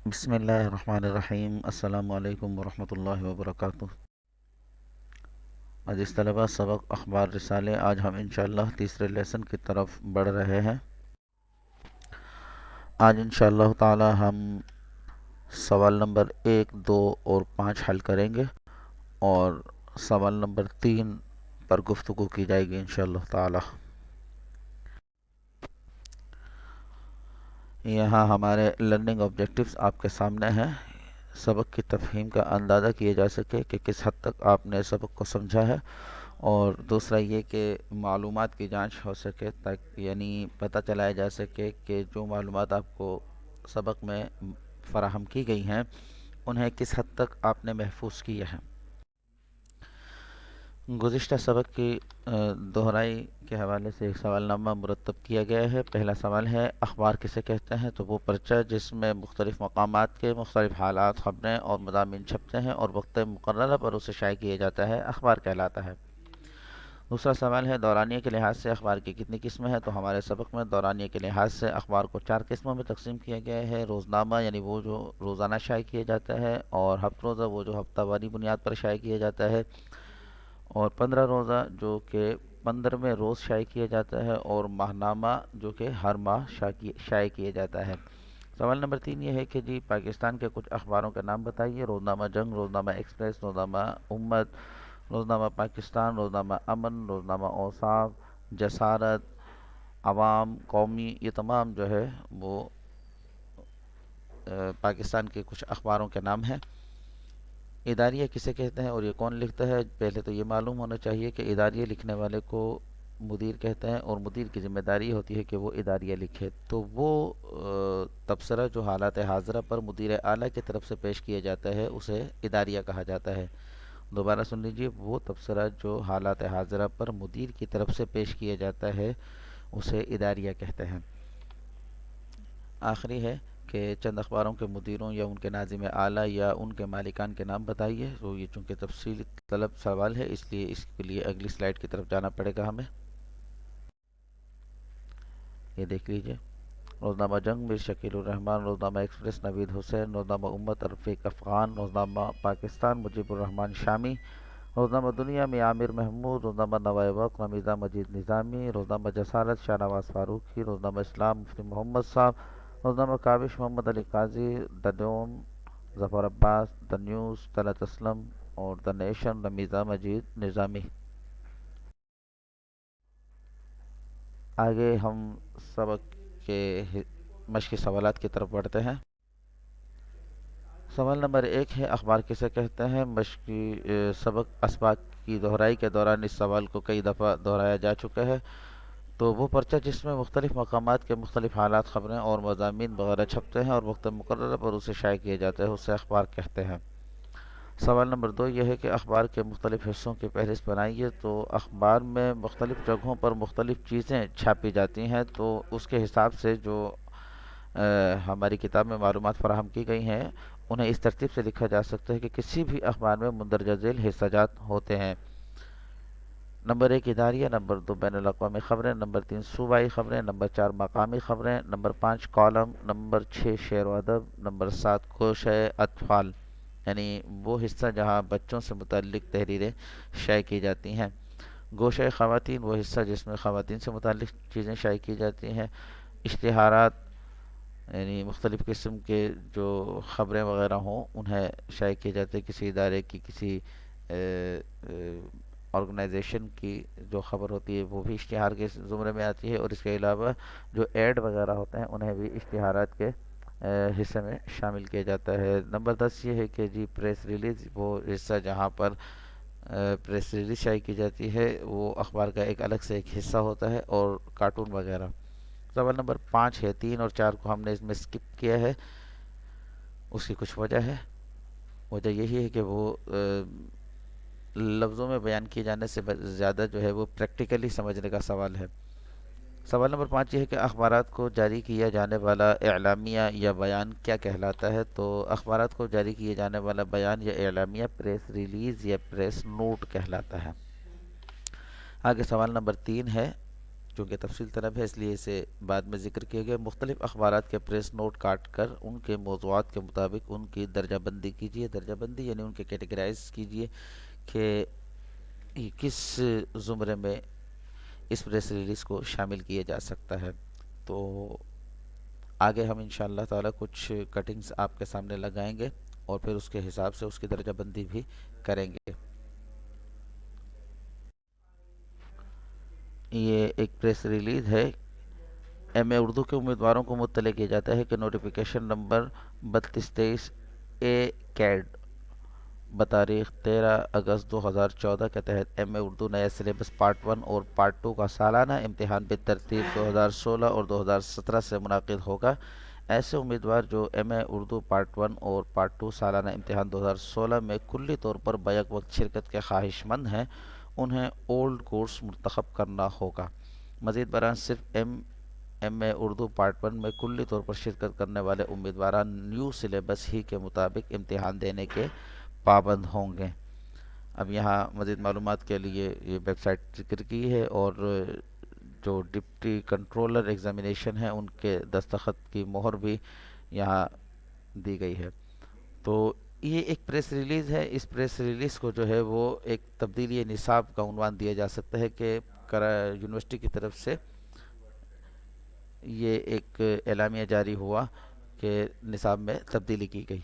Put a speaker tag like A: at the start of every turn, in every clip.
A: بسم اللہ الرحمن الرحیم۔ السلام علیکم ورحمۃ اللہ وبرکاتہ۔ عزیز طلبہ، سبق اخبار رسالے، آج ہم انشاءاللہ تیسرے لیسن کی طرف بڑھ رہے ہیں۔ آج انشاءاللہ تعالی ہم سوال نمبر 1، 2 اور 5 حل کریں گے، اور سوال نمبر 3 پر گفتگو کی جائے گی انشاءاللہ تعالی۔ یہاں ہمارے لرننگ آبجیکٹیوز آپ کے سامنے ہیں۔ سبق کی تفہیم کا اندازہ کیا جا سکے کہ کس حد تک آپ نے سبق کو سمجھا ہے، اور دوسرا یہ کہ معلومات کی جانچ ہو سکے، تاکہ یعنی پتہ چلایا جا سکے کہ جو معلومات آپ کو سبق میں فراہم کی گئی ہیں انہیں کس حد تک آپ نے محفوظ کیا ہے۔ گزشتہ سبق کی دہرائی کے حوالے سے ایک سوال نامہ مرتب کیا گیا ہے۔ پہلا سوال ہے، اخبار کسے کہتے ہیں؟ تو وہ پرچہ جس میں مختلف مقامات کے مختلف حالات، خبریں اور مضامین چھپتے ہیں اور وقت مقررہ پر اسے شائع کیا جاتا ہے، اخبار کہلاتا ہے۔ دوسرا سوال ہے، دورانیے کے لحاظ سے اخبار کی کتنی قسمیں ہیں؟ تو ہمارے سبق میں دورانیے کے لحاظ سے اخبار کو 4 قسموں میں تقسیم کیا گیا ہے۔ روزنامہ یعنی وہ جو روزانہ شائع کیا جاتا ہے، اور ہفت روزہ وہ جو ہفتہ واری بنیاد پر شائع کیا جاتا ہے، اور 15 روزہ جو کہ 15ویں روز شائع کیا جاتا ہے، اور ماہنامہ جو کہ ہر ماہ شائع کیا جاتا ہے۔ سوال نمبر 3 یہ ہے کہ جی پاکستان کے کچھ اخباروں کے نام بتائیے۔ روزنامہ جنگ، روزنامہ ایکسپریس، روزنامہ امت، روزنامہ پاکستان، روزنامہ امن، روزنامہ اوصاف، جسارت، عوام، قومی، یہ تمام جو ہے وہ پاکستان کے کچھ اخباروں کے نام ہیں۔ اداریہ کسے کہتے ہیں اور یہ کون لکھتا ہے؟ پہلے تو یہ معلوم ہونا چاہیے کہ اداریہ لکھنے والے کو مدیر کہتے ہیں، اور مدیر کی ذمہ داری ہوتی ہے کہ وہ اداریہ لکھے۔ تو وہ تبصرہ جو حالات حاضرہ پر مدیر اعلیٰ کی طرف سے پیش کیا جاتا ہے اسے اداریہ کہا جاتا ہے۔ دوبارہ سن لیجیے، وہ تبصرہ جو حالات حاضرہ پر مدیر کی طرف سے پیش کیا جاتا ہے اسے اداریہ کہتے ہیں۔ آخری ہے کہ چند اخباروں کے مدیروں یا ان کے ناظم اعلیٰ یا ان کے مالکان کے نام بتائیے۔ تو یہ چونکہ تفصیل طلب سوال ہے، اس لیے اس کے لیے اگلی سلائیڈ کی طرف جانا پڑے گا ہمیں۔ یہ دیکھ لیجئے، روزنامہ جنگ میر شکیل الرحمان، روزنامہ ایکسپریس نوید حسین، روزنامہ امت رفیق افغان، روزنامہ پاکستان مجیب الرحمان شامی، روزنامہ دنیا میں عامر محمود، روزنامہ نوائے وقت نمیزہ مجید نظامی، روزنامہ جسارت شاہ نواز فاروقی، روزنامہ اسلام مفتی محمد صاحب، روزنامہ کاوش محمد علی قاضی، دا ڈوم ظفر عباس، دا نیوز طلعت اسلم، اور دا نیشن نمیزہ مجید نظامی۔ آگے ہم سبق کے مشقی سوالات کی طرف بڑھتے ہیں۔ سوال نمبر 1 ہے، اخبار کسے کہتے ہیں؟ مشقی سبق اسباق کی دہرائی کے دوران اس سوال کو کئی دفعہ دہرایا جا چکا ہے۔ تو وہ پرچہ جس میں مختلف مقامات کے مختلف حالات، خبریں اور مضامین وغیرہ چھپتے ہیں اور وقت مقررہ پر اسے شائع کیا جاتا ہے، اسے اخبار کہتے ہیں۔ سوال نمبر 2 یہ ہے کہ اخبار کے مختلف حصوں کی فہرست بنائیے۔ تو اخبار میں مختلف جگہوں پر مختلف چیزیں چھاپی جاتی ہیں، تو اس کے حساب سے جو ہماری کتاب میں معلومات فراہم کی گئی ہیں انہیں اس ترتیب سے لکھا جا سکتا ہے کہ کسی بھی اخبار میں مندرجہ ذیل حصہ جات ہوتے ہیں۔ نمبر 1 اداریہ، نمبر 2 بین الاقوامی خبریں، نمبر 3 صوبائی خبریں، نمبر 4 مقامی خبریں، نمبر 5 کالم، نمبر 6 شعر و ادب، نمبر 7 گوشہ اطفال یعنی وہ حصہ جہاں بچوں سے متعلق تحریریں شائع کی جاتی ہیں۔ گوشہ خواتین وہ حصہ جس میں خواتین سے متعلق چیزیں شائع کی جاتی ہیں۔ اشتہارات یعنی مختلف قسم کے جو خبریں وغیرہ ہوں انہیں شائع کیے جاتے ہیں، کسی ادارے کی، کسی آرگنائزیشن کی جو خبر ہوتی ہے وہ بھی اشتہار کے زمرے میں آتی ہے، اور اس کے علاوہ جو ایڈ وغیرہ ہوتے ہیں انہیں بھی اشتہارات کے حصے میں شامل کیا جاتا ہے۔ نمبر 10 یہ ہے کہ جی پریس ریلیز وہ حصہ جہاں پر پریس ریلیز شائع کی جاتی ہے، وہ اخبار کا ایک الگ سے ایک حصہ ہوتا ہے، اور کارٹون وغیرہ۔ سوال نمبر 5 ہے، 3 اور 4 کو ہم نے اس میں سکپ کیا ہے، اس کی کچھ وجہ ہے۔ وجہ یہی ہے کہ وہ لفظوں میں بیان کیے جانے سے زیادہ جو ہے وہ پریکٹیکلی سمجھنے کا سوال ہے۔ سوال نمبر 5 یہ ہے کہ اخبارات کو جاری کیا جانے والا اعلامیہ یا بیان کیا کہلاتا ہے؟ تو اخبارات کو جاری کیے جانے والا بیان یا اعلامیہ پریس ریلیز یا پریس نوٹ کہلاتا ہے۔ آگے سوال نمبر 3 ہے، چونکہ تفصیل طلب ہے اس لیے اسے بعد میں ذکر کیا گیا۔ مختلف اخبارات کے پریس نوٹ کاٹ کر ان کے موضوعات کے مطابق ان کی درجہ بندی کیجیے۔ درجہ بندی یعنی ان کے کیٹیگرائز کیجیے کہ یہ کس زمرے میں اس پریس ریلیز کو شامل کیا جا سکتا ہے۔ تو آگے ہم انشاءاللہ تعالی کچھ کٹنگز آپ کے سامنے لگائیں گے اور پھر اس کے حساب سے اس کی درجہ بندی بھی کریں گے۔ یہ ایک پریس ریلیز ہے۔ ایم اے اردو کے امیدواروں کو مطلع کیا جاتا ہے کہ نوٹیفیکیشن نمبر 3223 اے کیڈ بتاریخ 13 اگست 2014 کے تحت ایم اے اردو نیا سلیبس پارٹ 1 اور پارٹ 2 کا سالانہ امتحان بالترتیب 2016 اور 2017 سے منعقد ہوگا۔ ایسے امیدوار جو ایم اے اردو پارٹ 1 اور پارٹ 2 سالانہ امتحان 2016 میں کلی طور پر بیک وقت شرکت کے خواہش مند ہیں، انہیں اولڈ کورس منتخب کرنا ہوگا۔ مزید برآں صرف ایم اے اردو پارٹ 1 میں کلی طور پر شرکت کرنے والے امیدواران نیو سلیبس ہی کے مطابق امتحان دینے کے پابند ہوں گے۔ اب یہاں مزید معلومات کے لیے یہ ویب سائٹ ذکر کی ہے، اور جو ڈپٹی کنٹرولر ایگزامینیشن ہیں ان کے دستخط کی مہر بھی یہاں دی گئی ہے۔ تو یہ ایک پریس ریلیز ہے۔ اس پریس ریلیز کو جو ہے وہ ایک تبدیلی نصاب کا عنوان دیا جا سکتا ہے کہ یونیورسٹی کی طرف سے یہ ایک اعلامیہ جاری ہوا کہ نصاب میں تبدیلی کی گئی۔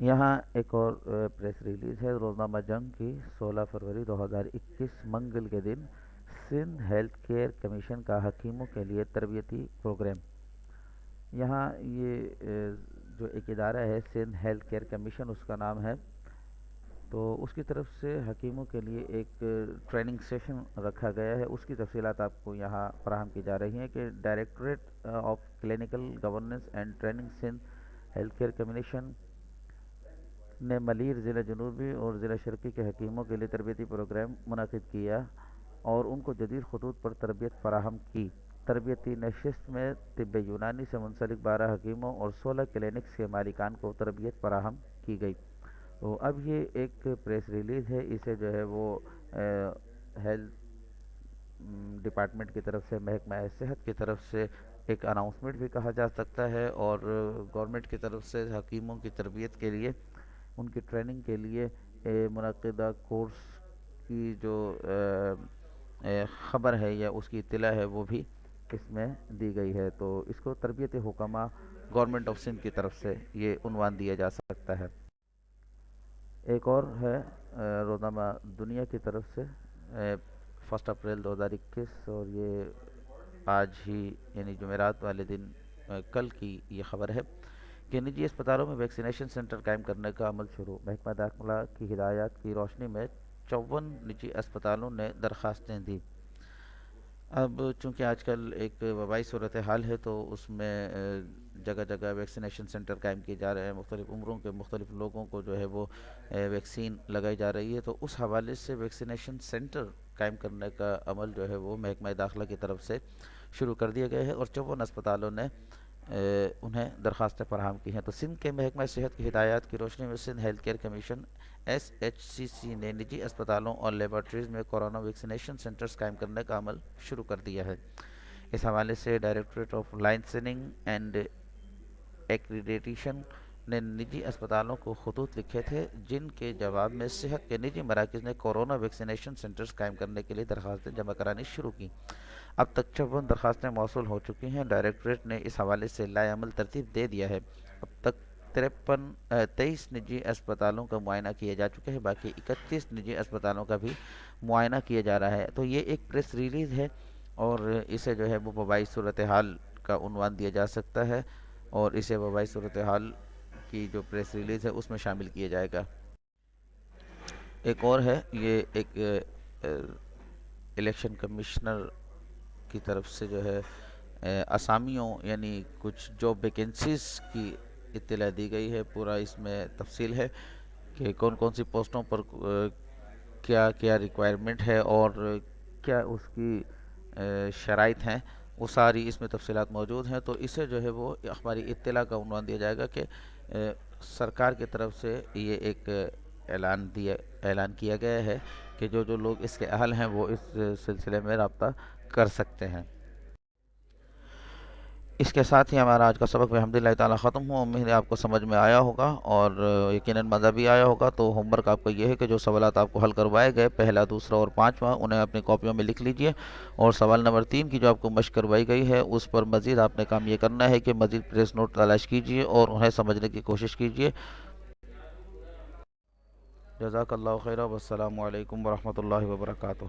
A: یہاں ایک اور پریس ریلیز ہے روزنامہ جنگ کی 16 فروری 2021 منگل کے دن سندھ ہیلتھ کیئر کمیشن کا حکیموں کے لیے تربیتی پروگرام۔ یہاں یہ جو ایک ادارہ ہے سندھ ہیلتھ کیئر کمیشن اس کا نام ہے، تو اس کی طرف سے حکیموں کے لیے ایک ٹریننگ سیشن رکھا گیا ہے۔ اس کی تفصیلات آپ کو یہاں فراہم کی جا رہی ہیں کہ directorate of clinical governance and training Sindh health care commission نے ملیر ضلع جنوبی اور ضلع شرقی کے حکیموں کے لیے تربیتی پروگرام منعقد کیا اور ان کو جدید خطوط پر تربیت فراہم کی۔ تربیتی نشست میں طب یونانی سے منسلک 12 حکیموں اور 16 کلینکس کے مالکان کو تربیت فراہم کی گئی۔ تو اب یہ ایک پریس ریلیز ہے، اسے جو ہے وہ ہیلتھ ڈپارٹمنٹ کی طرف سے، محکمہ صحت کی طرف سے ایک اناؤنسمنٹ بھی کہا جا سکتا ہے، اور گورنمنٹ کی طرف سے حکیموں کی تربیت کے لیے، ان کی ٹریننگ کے لیے منعقدہ کورس کی جو خبر ہے یا اس کی اطلاع ہے وہ بھی اس میں دی گئی ہے۔ تو اس کو تربیت حکمہ گورنمنٹ آف سندھ کی طرف سے یہ عنوان دیا جا سکتا ہے۔ ایک اور ہے روزنامہ دنیا کی طرف سے 1 اپریل 2021، اور یہ آج ہی یعنی جمعرات والے دن کل کی یہ خبر ہے کہ نجی اسپتالوں میں ویکسینیشن سینٹر قائم کرنے کا عمل شروع۔ محکمہ داخلہ کی ہدایات کی روشنی میں 54 نجی اسپتالوں نے درخواستیں دی۔ اب چونکہ آج کل ایک وبائی صورتحال ہے تو اس میں جگہ جگہ ویکسینیشن سینٹر قائم کیے جا رہے ہیں، مختلف عمروں کے مختلف لوگوں کو جو ہے وہ ویکسین لگائی جا رہی ہے، تو اس حوالے سے ویکسینیشن سینٹر قائم کرنے کا عمل جو ہے وہ محکمہ داخلہ کی طرف سے شروع کر دیا گیا ہے، اور 54 اسپتالوں نے انہیں درخواستیں فراہم کی ہیں۔ تو سندھ کے محکمہ صحت کی ہدایات کی روشنی میں Sindh health care commission SHCC نے نجی اسپتالوں اور لیبارٹریز میں کورونا ویکسینیشن سینٹرز قائم کرنے کا عمل شروع کر دیا ہے۔ اس حوالے سے directorate of licensing and accreditation نے نجی اسپتالوں کو خطوط لکھے تھے جن کے جواب میں صحت کے نجی مراکز نے کورونا ویکسینیشن سینٹرز قائم کرنے کے لیے درخواستیں جمع کرانی شروع کی۔ اب تک 56 درخواستیں موصول ہو چکی ہیں۔ ڈائریکٹوریٹ نے اس حوالے سے لائحہ عمل ترتیب دے دیا ہے۔ اب تک 23 نجی اسپتالوں کا معائنہ کیا جا چکا ہے، باقی 31 نجی اسپتالوں کا بھی معائنہ کیا جا رہا ہے۔ تو یہ ایک پریس ریلیز ہے، اور اسے جو ہے وہ وبائی صورتحال کا عنوان دیا جا سکتا ہے، اور اسے وبائی صورتحال کی جو پریس ریلیز ہے اس میں شامل کیا جائے گا۔ ایک اور ہے، یہ ایک الیکشن کمشنر کی طرف سے جو ہے اسامیوں یعنی کچھ جاب ویکنسیز کی اطلاع دی گئی ہے۔ پورا اس میں تفصیل ہے کہ کون کون سی پوسٹوں پر کیا کیا ریکوائرمنٹ ہے اور کیا اس کی شرائط ہیں، وہ ساری اس میں تفصیلات موجود ہیں۔ تو اسے جو ہے وہ ہماری اطلاع کا عنوان دیا جائے گا کہ سرکار کی طرف سے یہ ایک اعلان کیا گیا ہے کہ جو جو لوگ اس کے اہل ہیں وہ اس سلسلے میں رابطہ کر سکتے ہیں۔ اس کے ساتھ ہی ہمارا آج کا سبق بحمد اللہ تعالیٰ ختم ہوا۔ امید ہے آپ کو سمجھ میں آیا ہوگا اور یقیناً مزہ بھی آیا ہوگا۔ تو ہوم ورک آپ کا یہ ہے کہ جو سوالات آپ کو حل کروائے گئے، پہلا، دوسرا اور پانچواں، انہیں اپنی کاپیوں میں لکھ لیجئے، اور سوال نمبر 3 کی جو آپ کو مشق کروائی گئی ہے اس پر مزید آپ نے کام یہ کرنا ہے کہ مزید پریس نوٹ تلاش کیجئے اور انہیں سمجھنے کی کوشش کیجئے۔ جزاک اللہ خیرہ، والسلام علیکم ورحمۃ اللہ وبرکاتہ۔